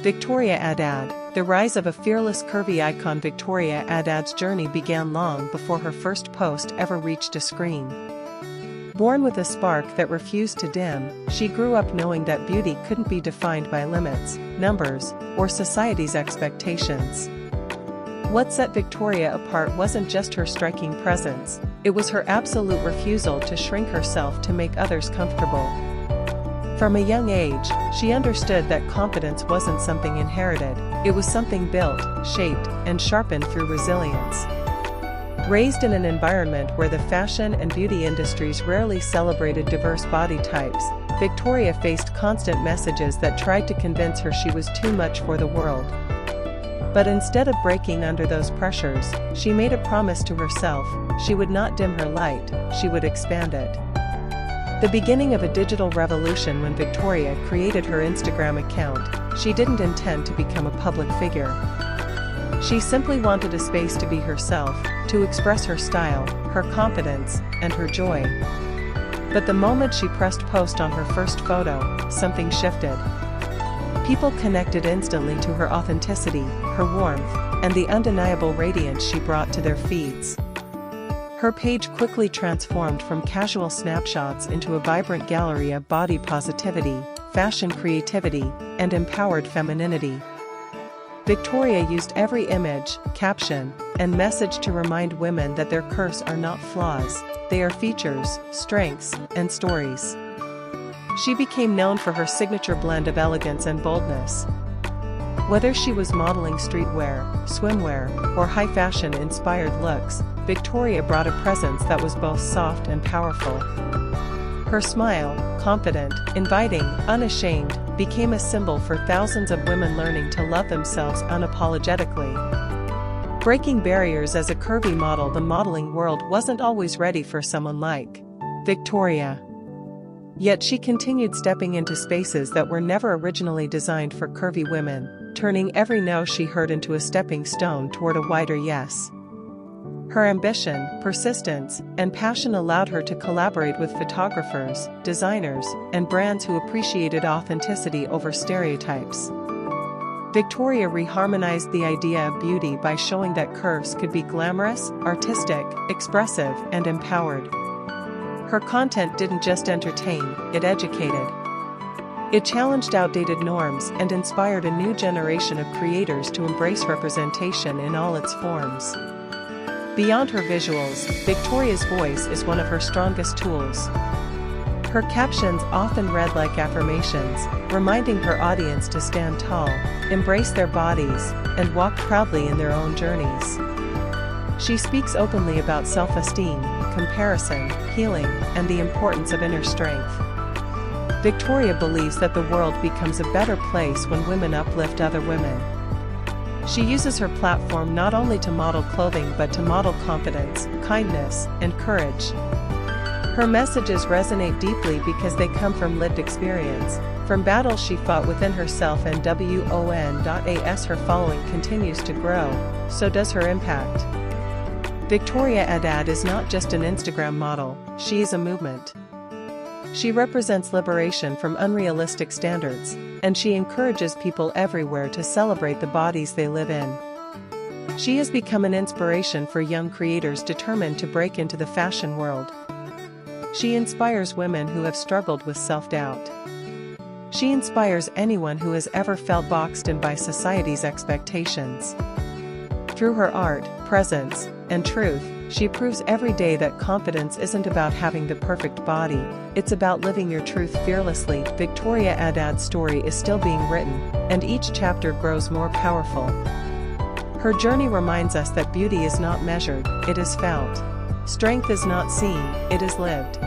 Victorya Addad. The rise of a fearless curvy icon. Victorya Addad's journey began long before her first post ever reached a screen. Born with a spark that refused to dim, she grew up knowing that beauty couldn't be defined by limits, numbers, or society's expectations. What set Victorya apart wasn't just her striking presence, it was her absolute refusal to shrink herself to make others comfortable. From a young age, she understood that confidence wasn't something inherited, it was something built, shaped, and sharpened through resilience. Raised in an environment where the fashion and beauty industries rarely celebrated diverse body types, Victorya faced constant messages that tried to convince her she was too much for the world. But instead of breaking under those pressures, she made a promise to herself: she would not dim her light, she would expand it. The beginning of a digital revolution. When Victorya created her Instagram account, she didn't intend to become a public figure. She simply wanted a space to be herself, to express her style, her confidence, and her joy. But the moment she pressed post on her first photo, something shifted. People connected instantly to her authenticity, her warmth, and the undeniable radiance she brought to their feeds. Her page quickly transformed from casual snapshots into a vibrant gallery of body positivity, fashion creativity, and empowered femininity. Victorya used every image, caption, and message to remind women that their curves are not flaws, they are features, strengths, and stories. She became known for her signature blend of elegance and boldness. Whether she was modeling streetwear, swimwear, or high-fashion inspired looks, Victorya brought a presence that was both soft and powerful. Her smile, confident, inviting, unashamed, became a symbol for thousands of women learning to love themselves unapologetically. Breaking barriers. As a curvy model, the modeling world wasn't always ready for someone like Victorya. Yet she continued stepping into spaces that were never originally designed for curvy women, turning every no she heard into a stepping stone toward a wider yes. Her ambition, persistence, and passion allowed her to collaborate with photographers, designers, and brands who appreciated authenticity over stereotypes. Victorya reharmonized the idea of beauty by showing that curves could be glamorous, artistic, expressive, and empowered. Her content didn't just entertain, it educated. It challenged outdated norms and inspired a new generation of creators to embrace representation in all its forms. Beyond her visuals, Victorya's voice is one of her strongest tools. Her captions often read like affirmations, reminding her audience to stand tall, embrace their bodies, and walk proudly in their own journeys. She speaks openly about self-esteem, comparison, healing, and the importance of inner strength. Victorya believes that the world becomes a better place when women uplift other women. She uses her platform not only to model clothing but to model confidence, kindness, and courage. Her messages resonate deeply because they come from lived experience, from battles she fought within herself and won.as. Her following continues to grow, so does her impact. Victorya Addad is not just an Instagram model, she is a movement. She represents liberation from unrealistic standards, and she encourages people everywhere to celebrate the bodies they live in. She has become an inspiration for young creators determined to break into the fashion world. She inspires women who have struggled with self-doubt. She inspires anyone who has ever felt boxed in by society's expectations. Through her art, presence, and truth, she proves every day that confidence isn't about having the perfect body, it's about living your truth fearlessly. Victorya Addad's story is still being written, and each chapter grows more powerful. Her journey reminds us that beauty is not measured, it is felt. Strength is not seen, it is lived.